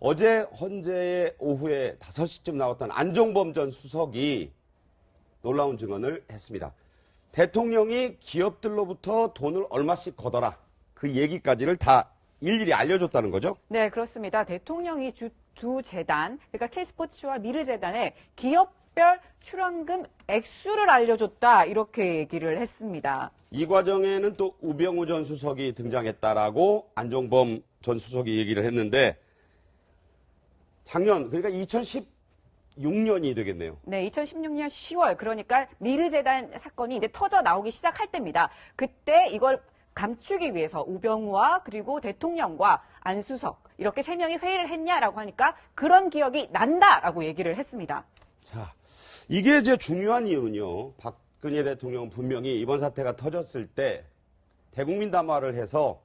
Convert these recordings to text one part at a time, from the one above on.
어제 헌재의 오후에 5시쯤 나왔던 안종범 전 수석이 놀라운 증언을 했습니다. 대통령이 기업들로부터 돈을 얼마씩 걷어라. 그 얘기까지를 다 일일이 알려줬다는 거죠? 네, 그렇습니다. 대통령이 두 재단, 그러니까 K스포츠와 미르재단에 기업별 출연금 액수를 알려줬다, 이렇게 얘기를 했습니다. 이 과정에는 또 우병우 전 수석이 등장했다라고 안종범 전 수석이 얘기를 했는데 작년, 그러니까 2016년이 되겠네요. 네, 2016년 10월, 그러니까 미르재단 사건이 이제 터져 나오기 시작할 때입니다. 그때 이걸 감추기 위해서 우병우와 그리고 대통령과 안수석 이렇게 세 명이 회의를 했냐라고 하니까 그런 기억이 난다라고 얘기를 했습니다. 자, 이게 이제 중요한 이유는요. 박근혜 대통령은 분명히 이번 사태가 터졌을 때 대국민 담화를 해서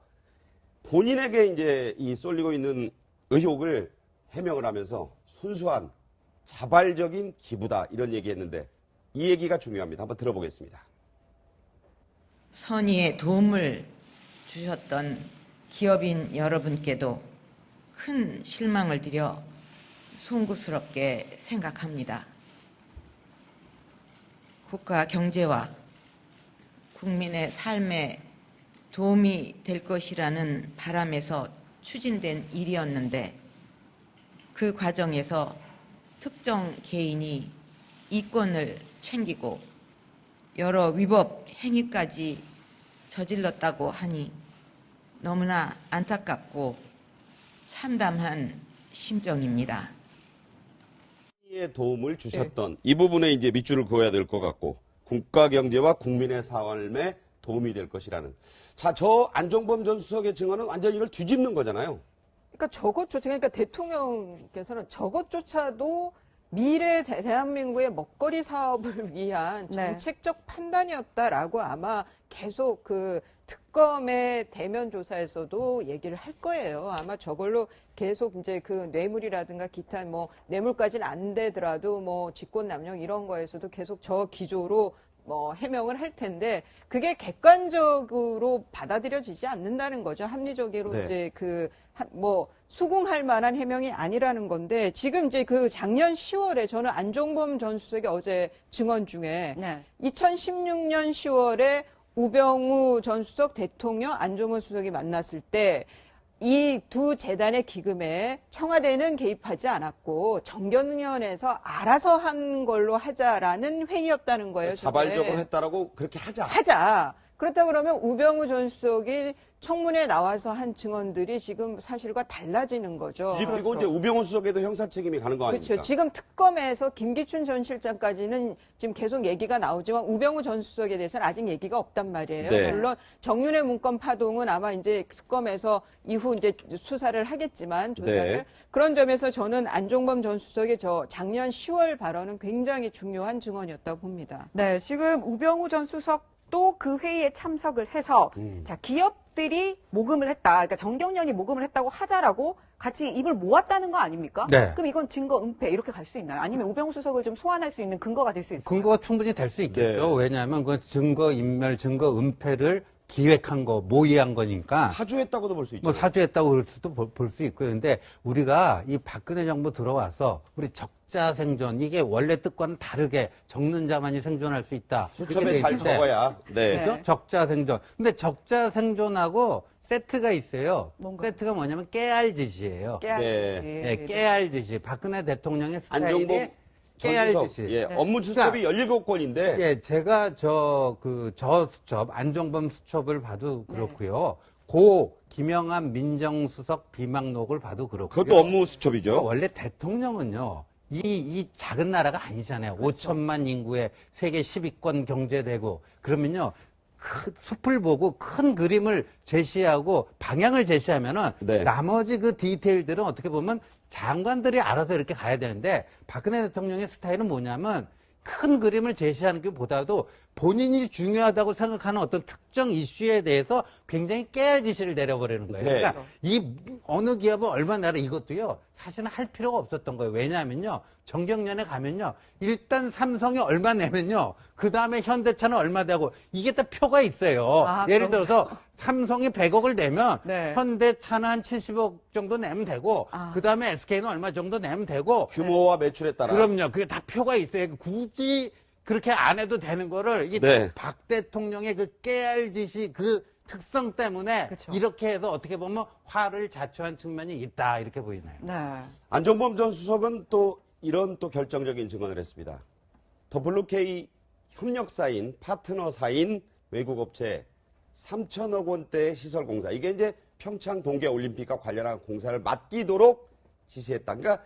본인에게 이제 이 쏠리고 있는 의혹을 해명을 하면서 순수한 자발적인 기부다 이런 얘기했는데 이 얘기가 중요합니다. 한번 들어보겠습니다. 선의의 도움을 주셨던 기업인 여러분께도 큰 실망을 드려 송구스럽게 생각합니다. 국가 경제와 국민의 삶에 도움이 될 것이라는 바람에서 추진된 일이었는데 그 과정에서 특정 개인이 이권을 챙기고 여러 위법 행위까지 저질렀다고 하니 너무나 안타깝고 참담한 심정입니다. 의 도움을 주셨던 이 부분에 이제 밑줄을 그어야 될 것 같고 국가 경제와 국민의 삶에 도움이 될 것이라는. 자, 저 안종범 전 수석의 증언은 완전히 이걸 뒤집는 거잖아요. 그러니까 저것조차, 그러니까 대통령께서는 저것조차도 미래 대한민국의 먹거리 사업을 위한 정책적 판단이었다라고 아마 계속 그 특검의 대면 조사에서도 얘기를 할 거예요. 아마 저걸로 계속 이제 그 뇌물이라든가 기타 뭐 뇌물까지는 안 되더라도 뭐 직권남용 이런 거에서도 계속 저 기조로 뭐 해명을 할 텐데 그게 객관적으로 받아들여지지 않는다는 거죠. 합리적으로 네. 이제 그 뭐 수긍할 만한 해명이 아니라는 건데 지금 이제 그 작년 10월에 저는 안종범 전 수석이 어제 증언 중에 2016년 10월에 우병우 전 수석 대통령 안종범 수석이 만났을 때 이 두 재단의 기금에 청와대는 개입하지 않았고 정경련에서 알아서 한 걸로 하자라는 회의였다는 거예요. 자발적으로 저게. 했다라고 그렇게 하자. 그렇다 그러면 우병우 전 수석이 청문회에 나와서 한 증언들이 지금 사실과 달라지는 거죠. 그리고 이제 우병우 수석에도 형사 책임이 가는 거 아닙니까? 그렇죠. 지금 특검에서 김기춘 전 실장까지는 지금 계속 얘기가 나오지만 우병우 전 수석에 대해서는 아직 얘기가 없단 말이에요. 네. 물론 정윤회 문건 파동은 아마 이제 특검에서 이후 이제 수사를 하겠지만 조사를 네. 그런 점에서 저는 안종범 전 수석의 저 작년 10월 발언은 굉장히 중요한 증언이었다고 봅니다. 네, 지금 우병우 전 수석도 그 회의에 참석을 해서 자, 기업들이 모금을 했다. 그러니까 정경련이 모금을 했다고 하자라고 같이 입을 모았다는 거 아닙니까? 네. 그럼 이건 증거 은폐 이렇게 갈 수 있나요? 아니면 우병우 수석을 좀 소환할 수 있는 근거가 될 수 있을까요? 근거가 충분히 될 수 있겠죠. 네. 왜냐하면 그 증거 인멸, 증거 은폐를 기획한 거, 모의한 거니까. 사주했다고도 볼 수 있죠. 뭐 사주했다고 그럴 수도 볼 수 있고요. 근데 우리가 이 박근혜 정부 들어와서 우리 적자 생존, 이게 원래 뜻과는 다르게 적는 자만이 생존할 수 있다. 수첩에 잘 적어야. 네. 그죠? 적자 생존. 근데 적자 생존하고 세트가 있어요. 뭔가요? 세트가 뭐냐면 깨알 짓이에요. 깨알. 네, 깨알 짓이. 박근혜 대통령의 안종범 스타일이 깨알 전 수석, 짓이. 예, 업무 수첩이 17건인데 예, 제가 저 수첩, 안종범 수첩을 봐도 그렇고요. 고 김영한 민정수석 비망록을 봐도 그렇고요. 그것도 업무 수첩이죠. 원래 대통령은요, 이 작은 나라가 아니잖아요. 5천만 인구의 세계 10위권 경제되고, 그러면요, 숲을 보고 큰 그림을 제시하고 방향을 제시하면은 네. 나머지 그 디테일들은 어떻게 보면 장관들이 알아서 이렇게 가야 되는데 박근혜 대통령의 스타일은 뭐냐면 큰 그림을 제시하는 것보다도 본인이 중요하다고 생각하는 어떤 특정 이슈에 대해서 굉장히 깨알 지시를 내려버리는 거예요. 네. 그러니까 이 어느 기업은 얼마 내라 이것도요, 사실은 할 필요가 없었던 거예요. 왜냐하면요, 정경련에 가면요, 일단 삼성이 얼마 내면요, 그 다음에 현대차는 얼마 되고, 이게 다 표가 있어요. 아, 예를 그런가요? 들어서 삼성이 100억을 내면 네. 현대차는 한 70억 정도 내면 되고, 아. 그 다음에 SK는 얼마 정도 내면 되고, 규모와 매출에 따라. 그럼요. 그게 다 표가 있어요. 굳이 그렇게 안 해도 되는 거를 이게 네. 박 대통령의 그 깨알짓이 그 특성 때문에 그쵸. 이렇게 해서 어떻게 보면 화를 자초한 측면이 있다 이렇게 보이네요. 네. 안종범 전 수석은 또 이런 또 결정적인 증언을 했습니다. WK 협력사인 파트너사인 외국업체 3천억 원대의 시설 공사. 이게 이제 평창 동계올림픽과 관련한 공사를 맡기도록 지시했다. 그러니까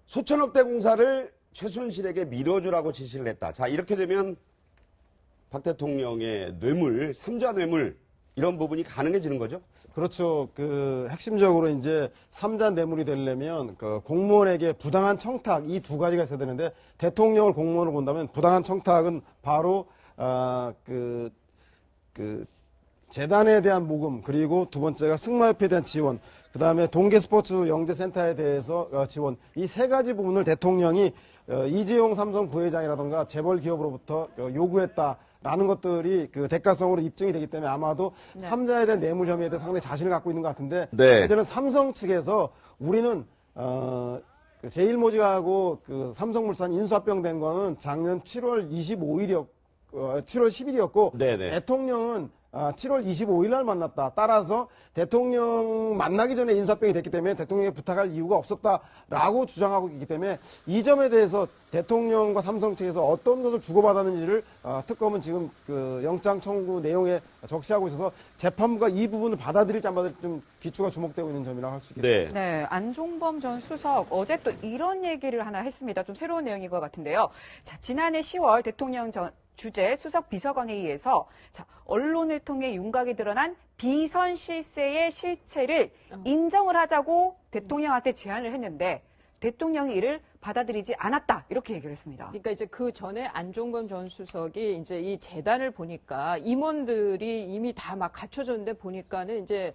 수천억대 공사를 최순실에게 밀어주라고 지시를 했다. 자, 이렇게 되면 박 대통령의 뇌물, 삼자 뇌물 이런 부분이 가능해지는 거죠? 그렇죠. 그 핵심적으로 이제 삼자 뇌물이 되려면 그 공무원에게 부당한 청탁 이 두 가지가 있어야 되는데 대통령을 공무원으로 본다면 부당한 청탁은 바로 그 재단에 대한 모금 그리고 두 번째가 승마협회에 대한 지원 그다음에 동계스포츠 영재센터에 대해서 지원 이 세 가지 부분을 대통령이 이재용 삼성 부회장이라든가 재벌 기업으로부터 요구했다라는 것들이 그 대가성으로 입증이 되기 때문에 아마도 네. 삼자에 대한 뇌물 혐의에 대해 상당히 자신을 갖고 있는 것 같은데 네. 이제는 삼성 측에서 우리는 그 제일모직하고 그 삼성물산 인수합병된 거는 작년 7월 25일이었고 7월 10일이었고 네네. 대통령은 7월 25일 날 만났다. 따라서 대통령 만나기 전에 인사병이 됐기 때문에 대통령에 부탁할 이유가 없었다라고 주장하고 있기 때문에 이 점에 대해서 대통령과 삼성 측에서 어떤 것을 주고받았는지를 특검은 지금 그 영장 청구 내용에 적시하고 있어서 재판부가 이 부분을 받아들일지 안 받을지 좀 기초가 주목되고 있는 점이라고 할 수 있겠습니다. 네. 네, 안종범 전 수석 어제 또 이런 얘기를 하나 했습니다. 좀 새로운 내용인 것 같은데요. 자, 지난해 10월 대통령 주재 수석 비서관에 의해서 자, 언론을 통해 윤곽이 드러난 비선 실세의 실체를 인정을 하자고 대통령한테 제안을 했는데 대통령이 이를 받아들이지 않았다 이렇게 얘기를 했습니다. 그러니까 이제 그 전에 안종범 전 수석이 이제 이 재단을 보니까 임원들이 이미 다 막 갖춰졌는데 보니까는 이제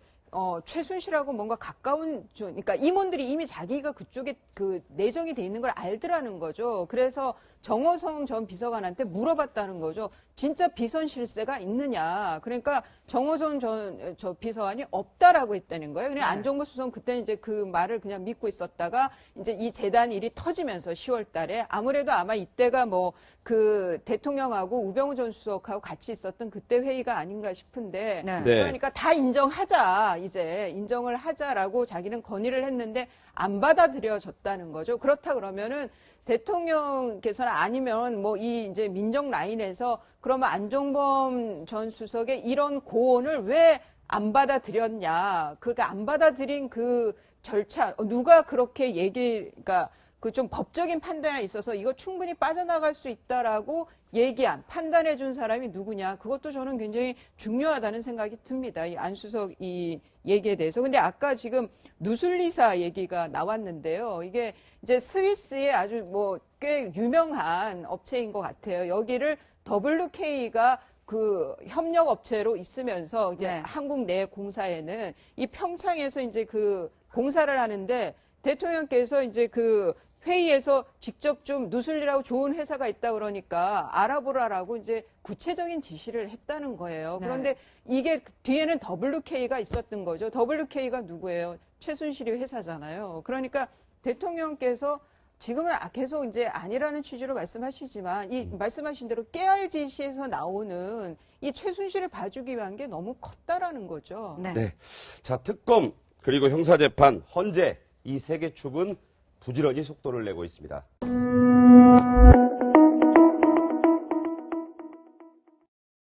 최순실하고 뭔가 가까운, 그러니까 임원들이 이미 자기가 그쪽에 그 내정이 돼 있는 걸 알더라는 거죠. 그래서 정호성 전 비서관한테 물어봤다는 거죠. 진짜 비선 실세가 있느냐. 그러니까 정호성 전 비서관이 없다라고 했다는 거예요. 그냥 안종범 수석은 그때 이제 그 말을 그냥 믿고 있었다가 이제 이 재단 일이 터지면서 10월 달에 아무래도 아마 이때가 뭐 그 대통령하고 우병우 전 수석하고 같이 있었던 그때 회의가 아닌가 싶은데 네. 네. 그러니까 다 인정하자, 이제 인정을 하자라고 자기는 건의를 했는데 안 받아들여졌다는 거죠. 그렇다 그러면은 대통령께서는 아니면 뭐 이 이제 민정 라인에서 그러면 안종범 전 수석의 이런 고언을 왜 안 받아들였냐. 그러니까 안 받아들인 그 절차, 누가 그렇게 그러니까 그 좀 법적인 판단에 있어서 이거 충분히 빠져나갈 수 있다라고 얘기한, 판단해 준 사람이 누구냐. 그것도 저는 굉장히 중요하다는 생각이 듭니다. 이 안 수석 이 얘기에 대해서. 근데 아까 지금 누슬리사 얘기가 나왔는데요. 이게 이제 스위스의 아주 뭐 꽤 유명한 업체인 것 같아요. 여기를 WK가 그 협력 업체로 있으면서 이제 네. 한국 내 공사에는 이 평창에서 이제 그 공사를 하는데 대통령께서 이제 그 회의에서 직접 좀 누슬리라고 좋은 회사가 있다 그러니까 알아보라라고 이제 구체적인 지시를 했다는 거예요. 네. 그런데 이게 뒤에는 WK가 있었던 거죠. WK가 누구예요? 최순실이 회사잖아요. 그러니까 대통령께서 지금은 계속 이제 아니라는 취지로 말씀하시지만 이 말씀하신 대로 깨알 지시에서 나오는 이 최순실을 봐주기 위한 게 너무 컸다라는 거죠. 네. 네. 자, 특검 그리고 형사재판, 헌재 이 세 개 축은 부지런히 속도를 내고 있습니다.